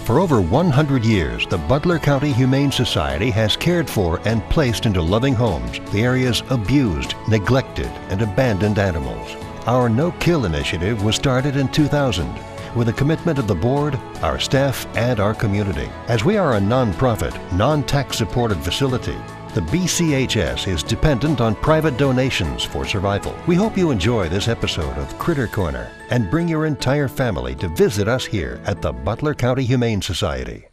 For over 100 years, the Butler County Humane Society has cared for and placed into loving homes the area's abused, neglected, and abandoned animals. Our No-Kill initiative was started in 2000 with a commitment of the board, our staff, and our community. As we are a non-profit, non-tax supported facility, the BCHS is dependent on private donations for survival. We hope you enjoy this episode of Critter Corner and bring your entire family to visit us here at the Butler County Humane Society.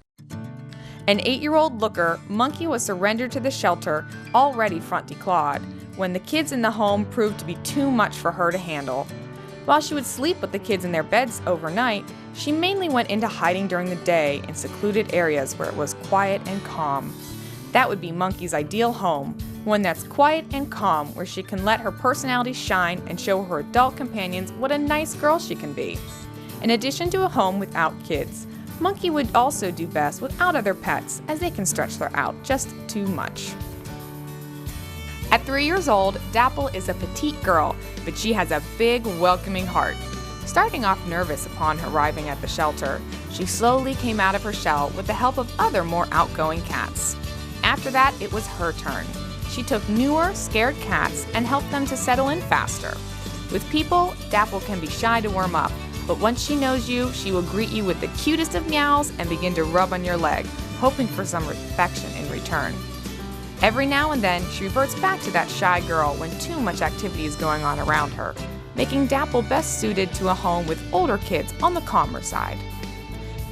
An 8-year-old looker, Monkey was surrendered to the shelter, already front declawed, when the kids in the home proved to be too much for her to handle. While she would sleep with the kids in their beds overnight, she mainly went into hiding during the day in secluded areas where it was quiet and calm. That would be Monkey's ideal home, one that's quiet and calm, where she can let her personality shine and show her adult companions what a nice girl she can be. In addition to a home without kids, Monkey would also do best without other pets, as they can stretch her out just too much. At 3 years old, Dapple is a petite girl, but she has a big, welcoming heart. Starting off nervous upon arriving at the shelter, she slowly came out of her shell with the help of other more outgoing cats. After that, it was her turn. She took newer, scared cats and helped them to settle in faster. With people, Dapple can be shy to warm up, but once she knows you, she will greet you with the cutest of meows and begin to rub on your leg, hoping for some affection in return. Every now and then, she reverts back to that shy girl when too much activity is going on around her, making Dapple best suited to a home with older kids on the calmer side.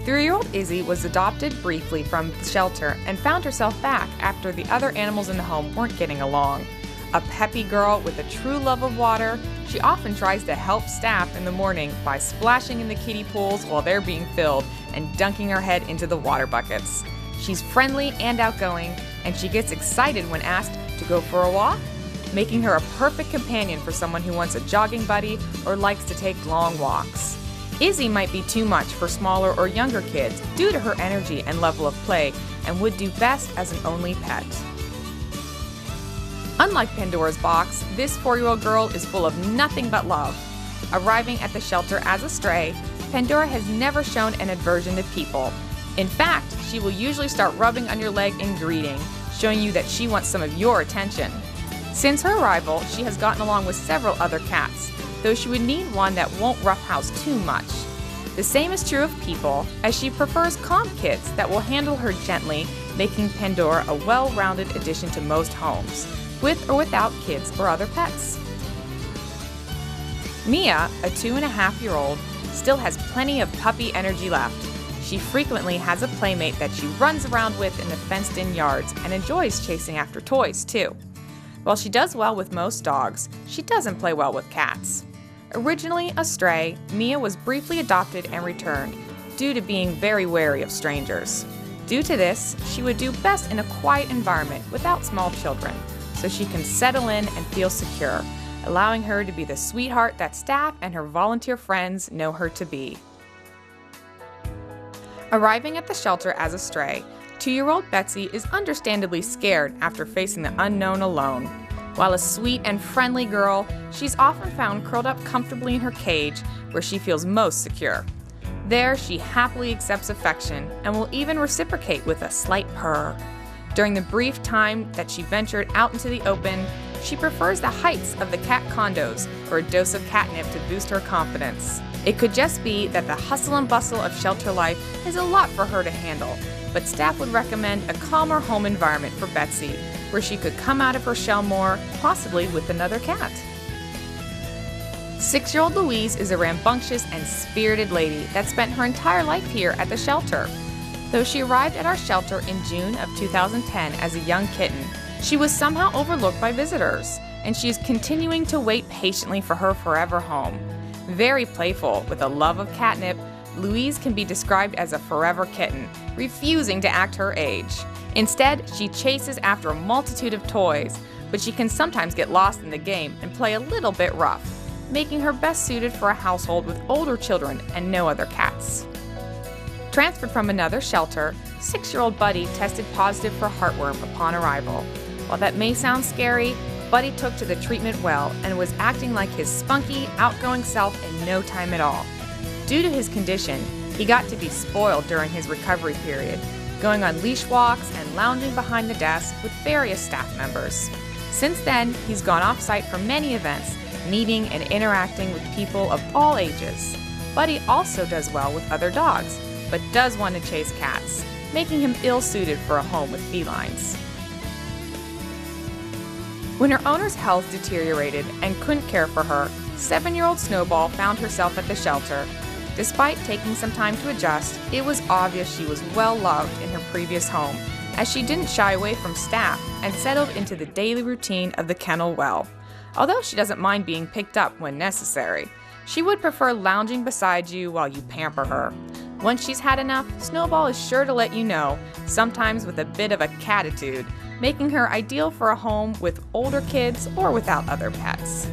3-year-old Izzy was adopted briefly from the shelter and found herself back after the other animals in the home weren't getting along. A peppy girl with a true love of water, she often tries to help staff in the morning by splashing in the kiddie pools while they're being filled and dunking her head into the water buckets. She's friendly and outgoing, and she gets excited when asked to go for a walk, making her a perfect companion for someone who wants a jogging buddy or likes to take long walks. Izzy might be too much for smaller or younger kids due to her energy and level of play, and would do best as an only pet. Unlike Pandora's box, this 4-year-old girl is full of nothing but love. Arriving at the shelter as a stray, Pandora has never shown an aversion to people. In fact, she will usually start rubbing on your leg in greeting, showing you that she wants some of your attention. Since her arrival, she has gotten along with several other cats, though she would need one that won't roughhouse too much. The same is true of people, as she prefers calm kids that will handle her gently, making Pandora a well-rounded addition to most homes, with or without kids or other pets. Mia, a 2.5-year-old, still has plenty of puppy energy left. She frequently has a playmate that she runs around with in the fenced-in yards and enjoys chasing after toys, too. While she does well with most dogs, she doesn't play well with cats. Originally a stray, Mia was briefly adopted and returned, due to being very wary of strangers. Due to this, she would do best in a quiet environment without small children, so she can settle in and feel secure, allowing her to be the sweetheart that staff and her volunteer friends know her to be. Arriving at the shelter as a stray, 2-year-old Betsy is understandably scared after facing the unknown alone. While a sweet and friendly girl, she's often found curled up comfortably in her cage, where she feels most secure. There, she happily accepts affection and will even reciprocate with a slight purr. During the brief time that she ventured out into the open, she prefers the heights of the cat condos for a dose of catnip to boost her confidence. It could just be that the hustle and bustle of shelter life is a lot for her to handle, but staff would recommend a calmer home environment for Betsy, where she could come out of her shell more, possibly with another cat. 6-year-old Louise is a rambunctious and spirited lady that spent her entire life here at the shelter. Though she arrived at our shelter in June of 2010 as a young kitten, she was somehow overlooked by visitors, and she is continuing to wait patiently for her forever home. Very playful, with a love of catnip, Louise can be described as a forever kitten, refusing to act her age. Instead, she chases after a multitude of toys, but she can sometimes get lost in the game and play a little bit rough, making her best suited for a household with older children and no other cats. Transferred from another shelter, 6-year-old Buddy tested positive for heartworm upon arrival. While that may sound scary, Buddy took to the treatment well and was acting like his spunky, outgoing self in no time at all. Due to his condition, He got to be spoiled during his recovery period, going on leash walks and lounging behind the desk with various staff members. Since then, he's gone off-site for many events, meeting and interacting with people of all ages. Buddy also does well with other dogs, but does want to chase cats, making him ill-suited for a home with felines. When her owner's health deteriorated and couldn't care for her, 7-year-old Snowball found herself at the shelter. Despite taking some time to adjust, it was obvious she was well loved in her previous home, as she didn't shy away from staff and settled into the daily routine of the kennel well. Although she doesn't mind being picked up when necessary, she would prefer lounging beside you while you pamper her. Once she's had enough, Snowball is sure to let you know, sometimes with a bit of a catitude, making her ideal for a home with older kids or without other pets.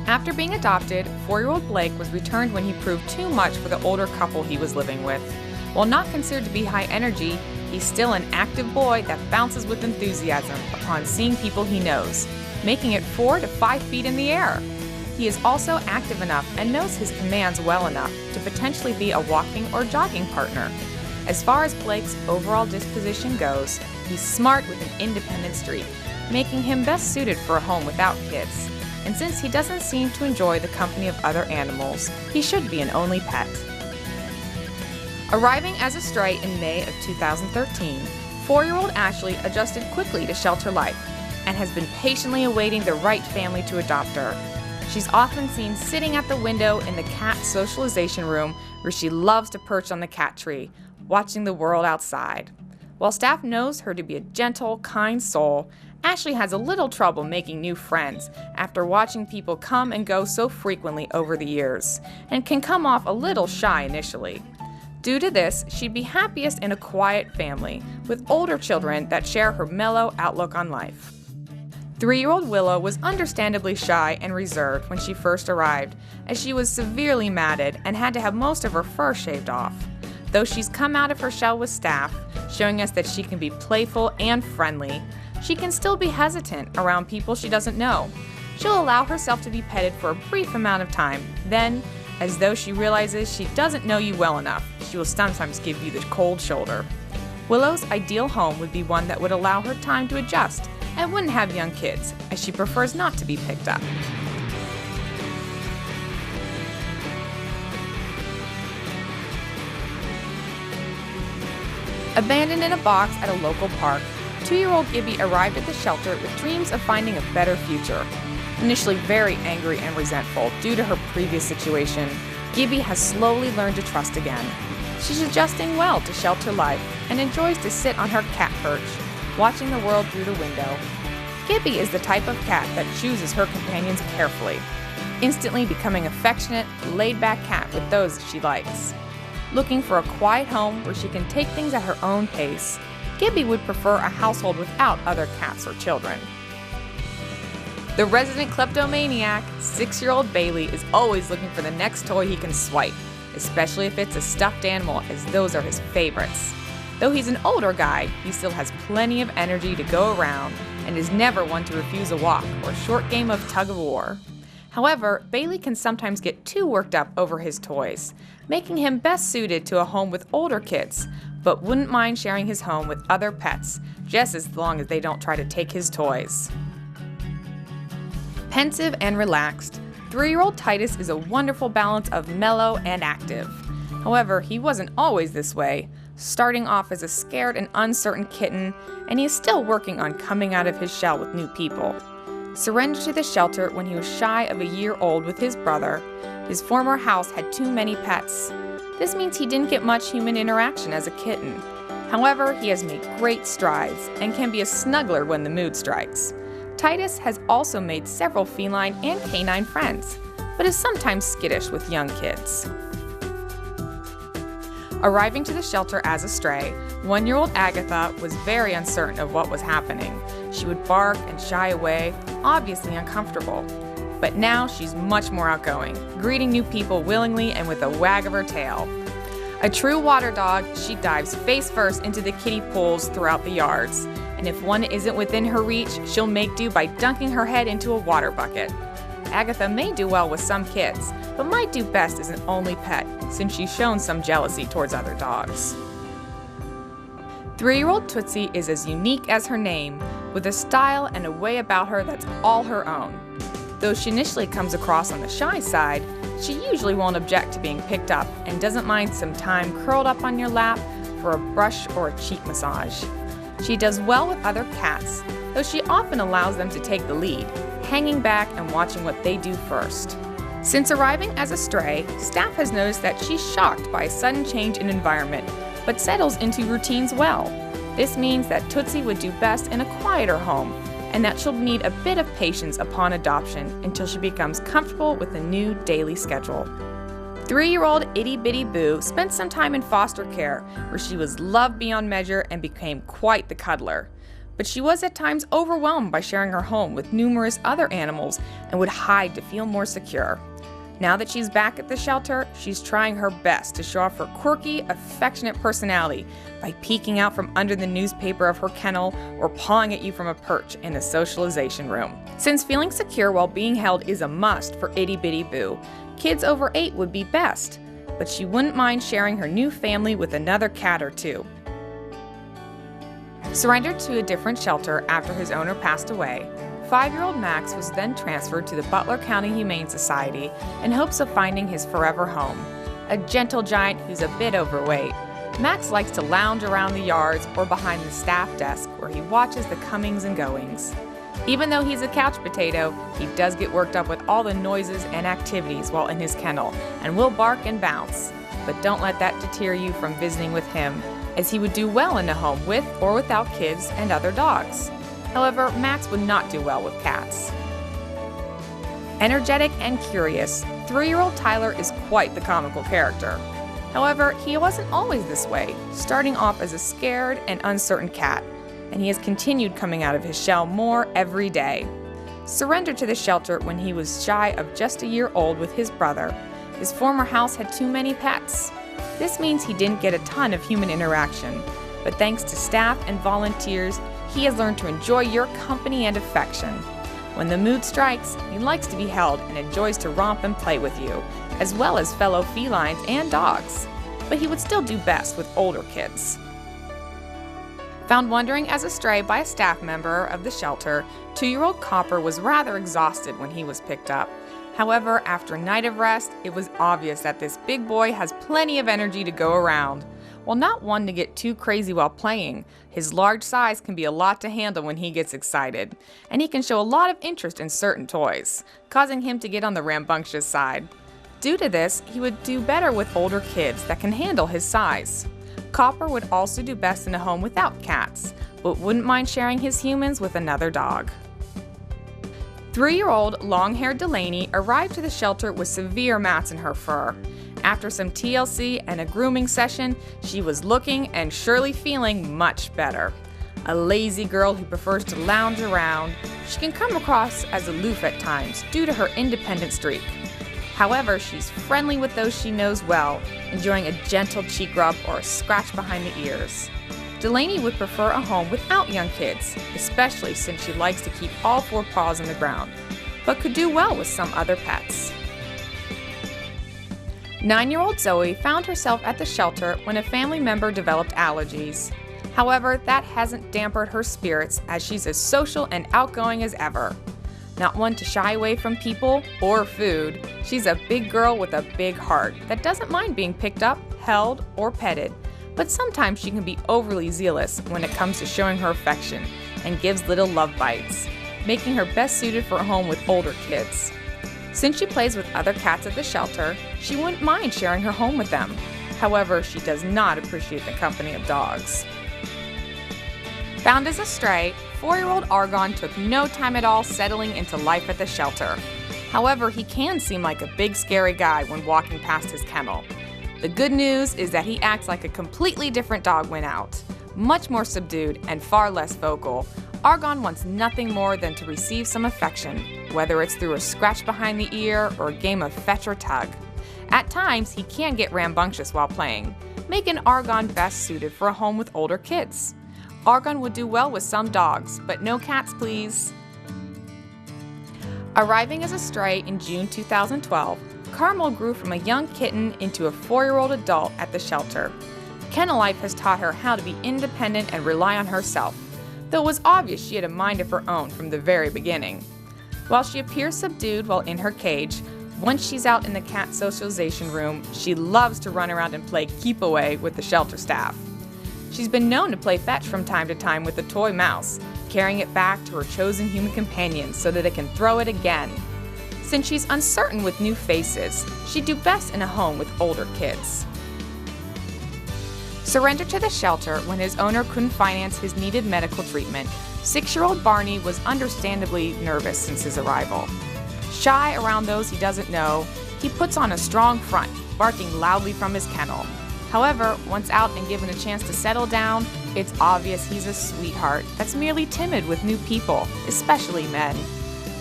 After being adopted, 4-year-old Blake was returned when he proved too much for the older couple he was living with. While not considered to be high energy, he's still an active boy that bounces with enthusiasm upon seeing people he knows, making it 4 to 5 feet in the air. He is also active enough and knows his commands well enough to potentially be a walking or jogging partner. As far as Blake's overall disposition goes, he's smart with an independent streak, making him best suited for a home without kids. And since he doesn't seem to enjoy the company of other animals, he should be an only pet. Arriving as a stray in May of 2013, 4-year-old Ashley adjusted quickly to shelter life and has been patiently awaiting the right family to adopt her. She's often seen sitting at the window in the cat socialization room where she loves to perch on the cat tree, watching the world outside. While staff knows her to be a gentle, kind soul, Ashley has a little trouble making new friends after watching people come and go so frequently over the years, and can come off a little shy initially. Due to this, she'd be happiest in a quiet family, with older children that share her mellow outlook on life. 3-year-old Willow was understandably shy and reserved when she first arrived, as she was severely matted and had to have most of her fur shaved off. Though she's come out of her shell with staff, showing us that she can be playful and friendly, she can still be hesitant around people she doesn't know. She'll allow herself to be petted for a brief amount of time, then, as though she realizes she doesn't know you well enough, she will sometimes give you the cold shoulder. Willow's ideal home would be one that would allow her time to adjust and wouldn't have young kids, as she prefers not to be picked up. Abandoned in a box at a local park, 2-year-old Gibby arrived at the shelter with dreams of finding a better future. Initially very angry and resentful due to her previous situation, Gibby has slowly learned to trust again. She's adjusting well to shelter life and enjoys to sit on her cat perch, watching the world through the window. Gibby is the type of cat that chooses her companions carefully, instantly becoming affectionate, laid-back cat with those she likes. Looking for a quiet home where she can take things at her own pace, Gibby would prefer a household without other cats or children. The resident kleptomaniac, 6-year-old Bailey, is always looking for the next toy he can swipe, especially if it's a stuffed animal, as those are his favorites. Though he's an older guy, he still has plenty of energy to go around and is never one to refuse a walk or a short game of tug-of-war. However, Bailey can sometimes get too worked up over his toys, making him best suited to a home with older kids, but wouldn't mind sharing his home with other pets, just as long as they don't try to take his toys. Pensive and relaxed, 3-year-old Titus is a wonderful balance of mellow and active. However, he wasn't always this way, starting off as a scared and uncertain kitten, and he is still working on coming out of his shell with new people. Surrendered to the shelter when he was shy of a year old with his brother, his former house had too many pets. This means he didn't get much human interaction as a kitten. However, he has made great strides and can be a snuggler when the mood strikes. Titus has also made several feline and canine friends, but is sometimes skittish with young kids. Arriving to the shelter as a stray, 1-year-old Agatha was very uncertain of what was happening. She would bark and shy away, obviously uncomfortable. But now she's much more outgoing, greeting new people willingly and with a wag of her tail. A true water dog, she dives face first into the kiddie pools throughout the yards, and if one isn't within her reach, she'll make do by dunking her head into a water bucket. Agatha may do well with some kids, but might do best as an only pet since she's shown some jealousy towards other dogs. 3-year-old Tootsie is as unique as her name, with a style and a way about her that's all her own. Though she initially comes across on the shy side, she usually won't object to being picked up and doesn't mind some time curled up on your lap for a brush or a cheek massage. She does well with other cats, though she often allows them to take the lead, hanging back and watching what they do first. Since arriving as a stray, staff has noticed that she's shocked by a sudden change in environment, but settles into routines well. This means that Tootsie would do best in a quieter home, and that she'll need a bit of patience upon adoption until she becomes comfortable with a new daily schedule. 3-year-old Itty Bitty Boo spent some time in foster care, where she was loved beyond measure and became quite the cuddler. But she was at times overwhelmed by sharing her home with numerous other animals and would hide to feel more secure. Now that she's back at the shelter, she's trying her best to show off her quirky, affectionate personality by peeking out from under the newspaper of her kennel or pawing at you from a perch in a socialization room. Since feeling secure while being held is a must for Itty Bitty Boo, kids over 8 would be best, but she wouldn't mind sharing her new family with another cat or two. Surrendered to a different shelter after his owner passed away, 5-year-old Max was then transferred to the Butler County Humane Society in hopes of finding his forever home. A gentle giant who's a bit overweight, Max likes to lounge around the yards or behind the staff desk where he watches the comings and goings. Even though he's a couch potato, he does get worked up with all the noises and activities while in his kennel and will bark and bounce. But don't let that deter you from visiting with him, as he would do well in a home with or without kids and other dogs. However, Max would not do well with cats. Energetic and curious, 3-year-old Tyler is quite the comical character. However, he wasn't always this way, starting off as a scared and uncertain cat, and he has continued coming out of his shell more every day. Surrendered to the shelter when he was shy of just a year old with his brother, his former house had too many pets. This means he didn't get a ton of human interaction, but thanks to staff and volunteers, he has learned to enjoy your company and affection. When the mood strikes, he likes to be held and enjoys to romp and play with you, as well as fellow felines and dogs. But he would still do best with older kids. Found wandering as a stray by a staff member of the shelter, 2-year-old Copper was rather exhausted when he was picked up. However, after a night of rest, it was obvious that this big boy has plenty of energy to go around. While not one to get too crazy while playing, his large size can be a lot to handle when he gets excited, and he can show a lot of interest in certain toys, causing him to get on the rambunctious side. Due to this, he would do better with older kids that can handle his size. Copper would also do best in a home without cats, but wouldn't mind sharing his humans with another dog. 3-year-old long-haired Delaney arrived to the shelter with severe mats in her fur. After some TLC and a grooming session, she was looking and surely feeling much better. A lazy girl who prefers to lounge around, she can come across as aloof at times due to her independent streak. However, she's friendly with those she knows well, enjoying a gentle cheek rub or a scratch behind the ears. Delaney would prefer a home without young kids, especially since she likes to keep all 4 paws on the ground, but could do well with some other pets. 9-year-old Zoe found herself at the shelter when a family member developed allergies. However, that hasn't dampened her spirits as she's as social and outgoing as ever. Not one to shy away from people or food, she's a big girl with a big heart that doesn't mind being picked up, held, or petted. But sometimes she can be overly zealous when it comes to showing her affection and gives little love bites, making her best suited for a home with older kids. Since she plays with other cats at the shelter, she wouldn't mind sharing her home with them. However, she does not appreciate the company of dogs. Found as a stray, 4-year-old Argon took no time at all settling into life at the shelter. However, he can seem like a big scary guy when walking past his kennel. The good news is that he acts like a completely different dog when out. Much more subdued and far less vocal, Argon wants nothing more than to receive some affection, whether it's through a scratch behind the ear or a game of fetch or tug. At times, he can get rambunctious while playing, making Argon best suited for a home with older kids. Argon would do well with some dogs, but no cats, please. Arriving as a stray in June 2012, Carmel grew from a young kitten into a 4-year-old adult at the shelter. Kennel life has taught her how to be independent and rely on herself, though it was obvious she had a mind of her own from the very beginning. While she appears subdued while in her cage, once she's out in the cat socialization room, she loves to run around and play keep away with the shelter staff. She's been known to play fetch from time to time with a toy mouse, carrying it back to her chosen human companion so that it can throw it again. Since she's uncertain with new faces, she'd do best in a home with older kids. Surrendered to the shelter when his owner couldn't finance his needed medical treatment, 6-year-old Barney was understandably nervous since his arrival. Shy around those he doesn't know, he puts on a strong front, barking loudly from his kennel. However, once out and given a chance to settle down, it's obvious he's a sweetheart that's merely timid with new people, especially men.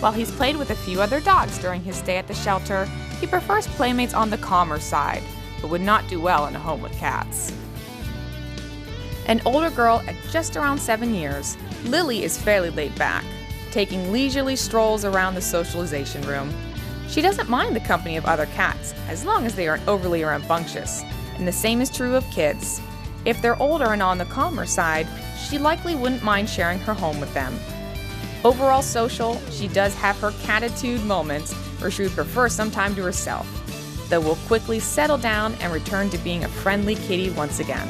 While he's played with a few other dogs during his stay at the shelter, he prefers playmates on the calmer side, but would not do well in a home with cats. An older girl at just around 7 years, Lily is fairly laid back, taking leisurely strolls around the socialization room. She doesn't mind the company of other cats, as long as they aren't overly rambunctious, and the same is true of kids. If they're older and on the calmer side, she likely wouldn't mind sharing her home with them. Overall social, she does have her catitude moments where she would prefer some time to herself, though will quickly settle down and return to being a friendly kitty once again.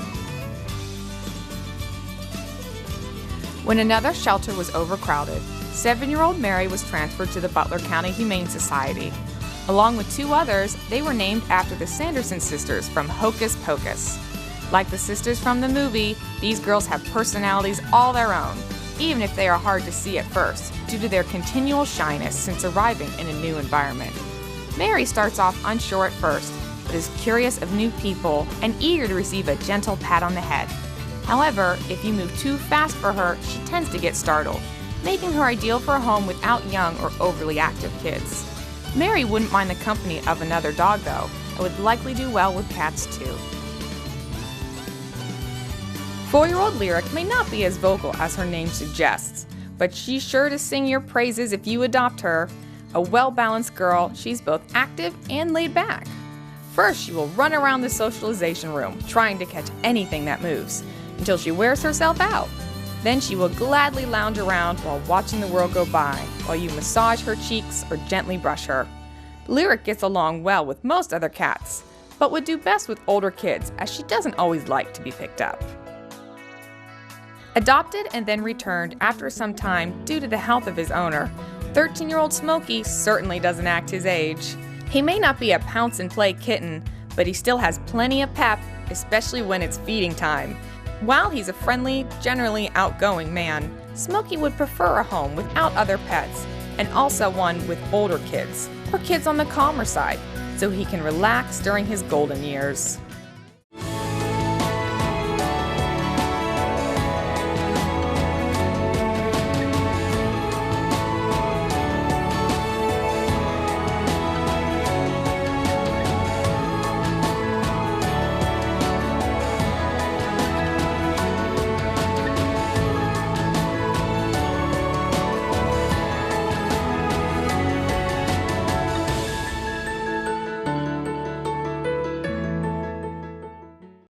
When another shelter was overcrowded, 7-year-old Mary was transferred to the Butler County Humane Society. Along with 2 others, they were named after the Sanderson sisters from Hocus Pocus. Like the sisters from the movie, these girls have personalities all their own, even if they are hard to see at first, due to their continual shyness since arriving in a new environment. Mary starts off unsure at first, but is curious of new people and eager to receive a gentle pat on the head. However, if you move too fast for her, she tends to get startled, making her ideal for a home without young or overly active kids. Mary wouldn't mind the company of another dog though, and would likely do well with cats too. 4-year-old Lyric may not be as vocal as her name suggests, but she's sure to sing your praises if you adopt her. A well-balanced girl, she's both active and laid back. First, she will run around the socialization room, trying to catch anything that moves, until she wears herself out. Then she will gladly lounge around while watching the world go by, while you massage her cheeks or gently brush her. Lyric gets along well with most other cats, but would do best with older kids as she doesn't always like to be picked up. Adopted and then returned after some time due to the health of his owner, 13-year-old Smokey certainly doesn't act his age. He may not be a pounce and play kitten, but he still has plenty of pep, especially when it's feeding time. While he's a friendly, generally outgoing man, Smokey would prefer a home without other pets, and also one with older kids, or kids on the calmer side, so he can relax during his golden years.